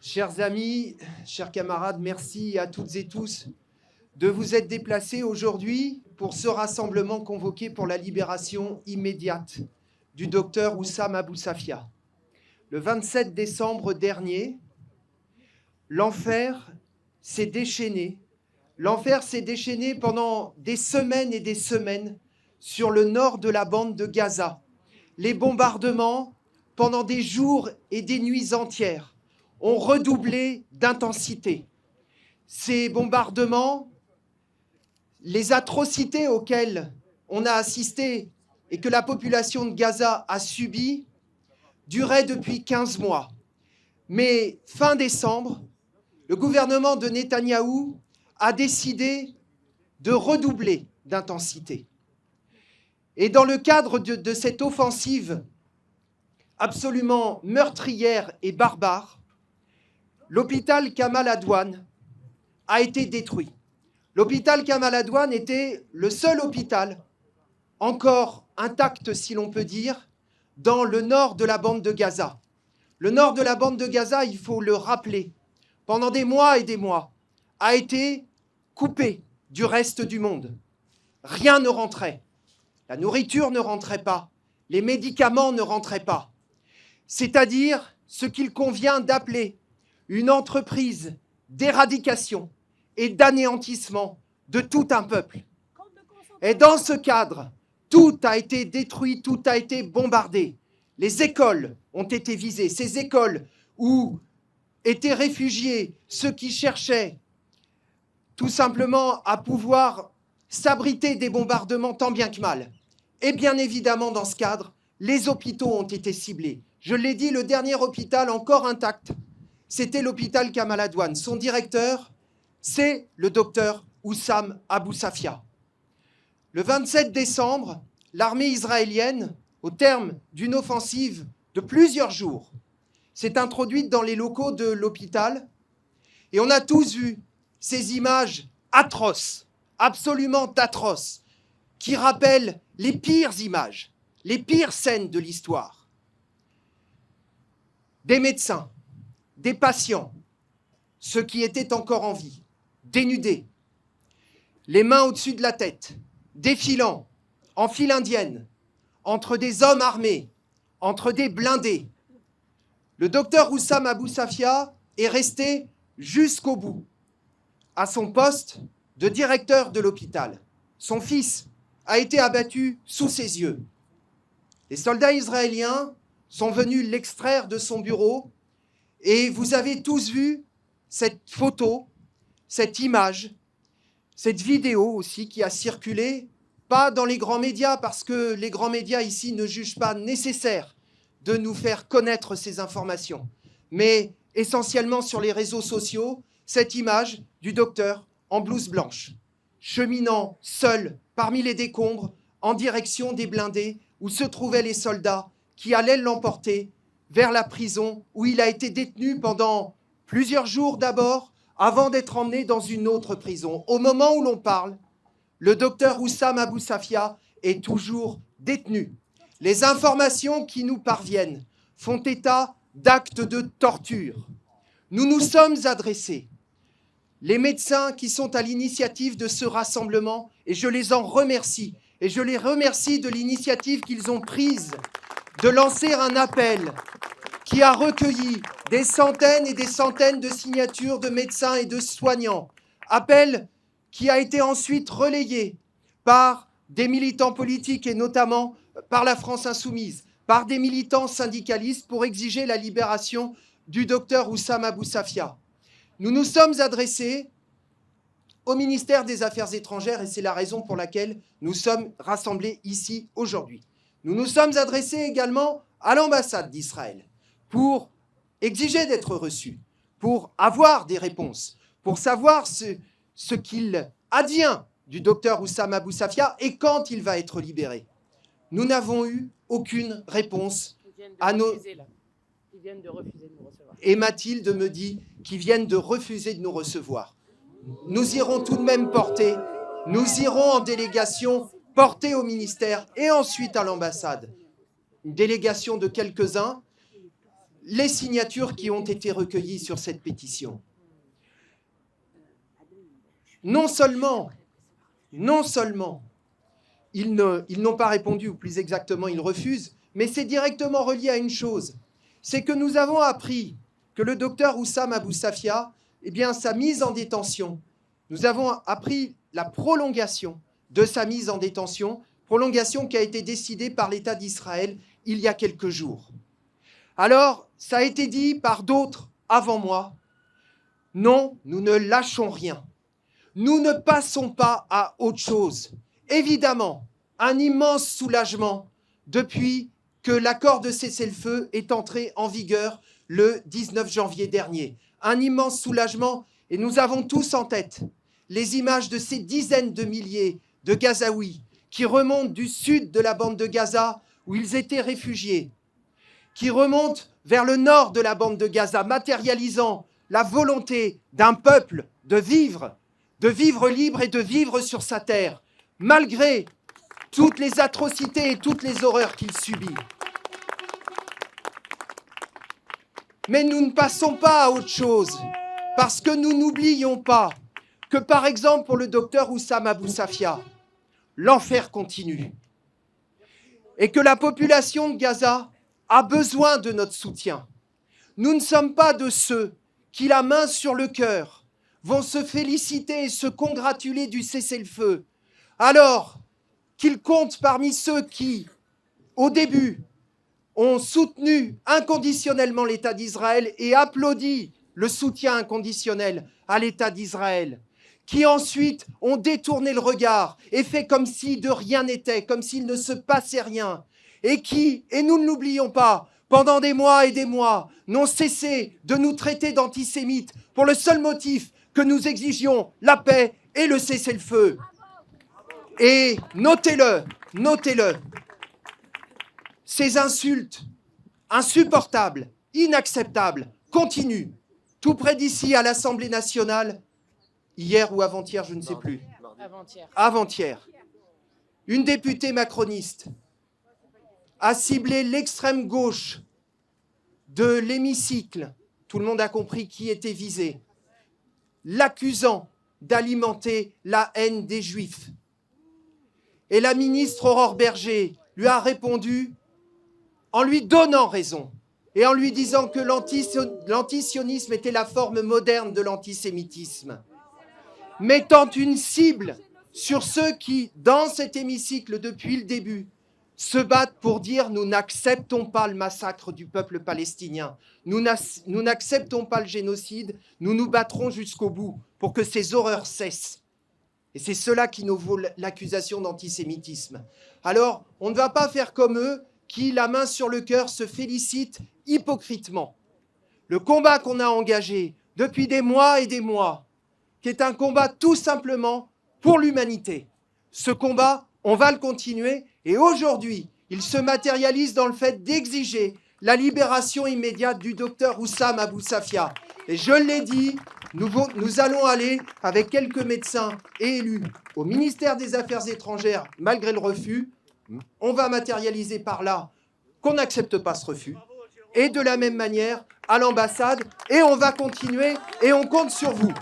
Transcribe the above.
Chers amis, chers camarades, merci à toutes et tous de vous être déplacés aujourd'hui pour ce rassemblement convoqué pour la libération immédiate du docteur Oussam Abou Safia. Le 27 décembre dernier, l'enfer s'est déchaîné. L'enfer s'est déchaîné pendant des semaines et des semaines sur le nord de la bande de Gaza. Les bombardements, pendant des jours et des nuits entières, ont redoublé d'intensité. Ces bombardements, les atrocités auxquelles on a assisté et que la population de Gaza a subi, duraient depuis 15 mois. Mais fin décembre, le gouvernement de Netanyahou a décidé de redoubler d'intensité. Et dans le cadre de cette offensive absolument meurtrière et barbare, l'hôpital Kamal Adwan a été détruit. L'hôpital Kamal Adwan était le seul hôpital encore intact, si l'on peut dire, dans le nord de la bande de Gaza. Le nord de la bande de Gaza, il faut le rappeler, pendant des mois et des mois, a été coupé du reste du monde. Rien ne rentrait. La nourriture ne rentrait pas. Les médicaments ne rentraient pas. C'est-à-dire ce qu'il convient d'appeler une entreprise d'éradication et d'anéantissement de tout un peuple. Et dans ce cadre, tout a été détruit, tout a été bombardé. Les écoles ont été visées, ces écoles où étaient réfugiés ceux qui cherchaient tout simplement à pouvoir s'abriter des bombardements tant bien que mal. Et bien évidemment, dans ce cadre, les hôpitaux ont été ciblés. Je l'ai dit, le dernier hôpital encore intact, c'était l'hôpital Kamal Adwan. Son directeur, c'est le docteur Oussam Abou Safia. Le 27 décembre, l'armée israélienne, au terme d'une offensive de plusieurs jours, s'est introduite dans les locaux de l'hôpital et on a tous vu ces images atroces, absolument atroces, qui rappellent les pires images, les pires scènes de l'histoire. Des médecins, des patients, ceux qui étaient encore en vie, dénudés, les mains au-dessus de la tête, défilant en file indienne, entre des hommes armés, entre des blindés. Le docteur Oussam Abou Safia est resté jusqu'au bout, à son poste de directeur de l'hôpital. Son fils a été abattu sous ses yeux. Les soldats israéliens sont venus l'extraire de son bureau et vous avez tous vu cette photo, cette image, cette vidéo aussi qui a circulé, pas dans les grands médias parce que les grands médias ici ne jugent pas nécessaire de nous faire connaître ces informations, mais essentiellement sur les réseaux sociaux, cette image du docteur en blouse blanche, cheminant seul parmi les décombres en direction des blindés où se trouvaient les soldats qui allaient l'emporter vers la prison où il a été détenu pendant plusieurs jours d'abord avant d'être emmené dans une autre prison. Au moment où l'on parle, le docteur Oussam Abou Safia est toujours détenu. Les informations qui nous parviennent font état d'actes de torture. Nous nous sommes adressés, les médecins qui sont à l'initiative de ce rassemblement, et je les en remercie, et je les remercie de l'initiative qu'ils ont prise de lancer un appel qui a recueilli des centaines et des centaines de signatures de médecins et de soignants. Appel qui a été ensuite relayé par des militants politiques et notamment par la France Insoumise, par des militants syndicalistes pour exiger la libération du docteur Oussam Abou Safia. Nous nous sommes adressés au ministère des Affaires étrangères et c'est la raison pour laquelle nous sommes rassemblés ici aujourd'hui. Nous nous sommes adressés également à l'ambassade d'Israël pour exiger d'être reçus, pour avoir des réponses, pour savoir ce qu'il advient du docteur Oussam Abou Safia et quand il va être libéré. Nous n'avons eu aucune réponse à nos... Ils viennent de refuser de nous recevoir. Et Mathilde me dit qu'ils viennent de refuser de nous recevoir. Nous irons tout de même porter, nous irons en délégation porter au ministère et ensuite à l'ambassade. Une délégation de quelques-uns. les signatures qui ont été recueillies sur cette pétition. Non seulement, ils n'ont pas répondu, ou plus exactement, ils refusent, mais c'est directement relié à une chose, c'est que nous avons appris que le docteur Oussam Abou Safia, eh bien, sa mise en détention, nous avons appris la prolongation de sa mise en détention, prolongation qui a été décidée par l'État d'Israël il y a quelques jours. Alors, ça a été dit par d'autres avant moi, non, nous ne lâchons rien. Nous ne passons pas à autre chose. Évidemment, un immense soulagement depuis que l'accord de cessez-le-feu est entré en vigueur le 19 janvier dernier. Un immense soulagement, et nous avons tous en tête les images de ces dizaines de milliers de Gazaouis qui remontent du sud de la bande de Gaza où ils étaient réfugiés, qui remontent vers le nord de la bande de Gaza, matérialisant la volonté d'un peuple de vivre libre et de vivre sur sa terre, malgré toutes les atrocités et toutes les horreurs qu'il subit. Mais nous ne passons pas à autre chose, parce que nous n'oublions pas que, par exemple, pour le docteur Oussam Abou Safia, l'enfer continue et que la population de Gaza a besoin de notre soutien. Nous ne sommes pas de ceux qui, la main sur le cœur, vont se féliciter et se congratuler du cessez-le-feu, alors qu'ils comptent parmi ceux qui, au début, ont soutenu inconditionnellement l'État d'Israël et applaudi le soutien inconditionnel à l'État d'Israël, qui ensuite ont détourné le regard et fait comme si de rien n'était, comme s'il ne se passait rien, et qui, et nous ne l'oublions pas, pendant des mois et des mois, n'ont cessé de nous traiter d'antisémites pour le seul motif que nous exigions la paix et le cessez-le-feu. Et notez-le, ces insultes insupportables, inacceptables, continuent, tout près d'ici à l'Assemblée nationale, hier ou avant-hier, je ne sais plus. Avant-hier. Une députée macroniste a ciblé l'extrême gauche de l'hémicycle. Tout le monde a compris qui était visé, l'accusant d'alimenter la haine des Juifs. Et la ministre Aurore Bergé lui a répondu en lui donnant raison et en lui disant que l'antisionisme était la forme moderne de l'antisémitisme, mettant une cible sur ceux qui, dans cet hémicycle depuis le début, se battent pour dire « nous n'acceptons pas le massacre du peuple palestinien, nous n'acceptons pas le génocide, nous nous battrons jusqu'au bout pour que ces horreurs cessent ». Et c'est cela qui nous vaut l'accusation d'antisémitisme. Alors, on ne va pas faire comme eux, qui, la main sur le cœur, se félicitent hypocritement. Le combat qu'on a engagé depuis des mois et des mois, qui est un combat tout simplement pour l'humanité. Ce combat, on va le continuer, et aujourd'hui, il se matérialise dans le fait d'exiger la libération immédiate du docteur Oussam Abou Safia. Et je l'ai dit, nous allons aller avec quelques médecins et élus au ministère des Affaires étrangères, malgré le refus. On va matérialiser par là qu'on n'accepte pas ce refus. Et de la même manière, à l'ambassade, et on va continuer, et on compte sur vous.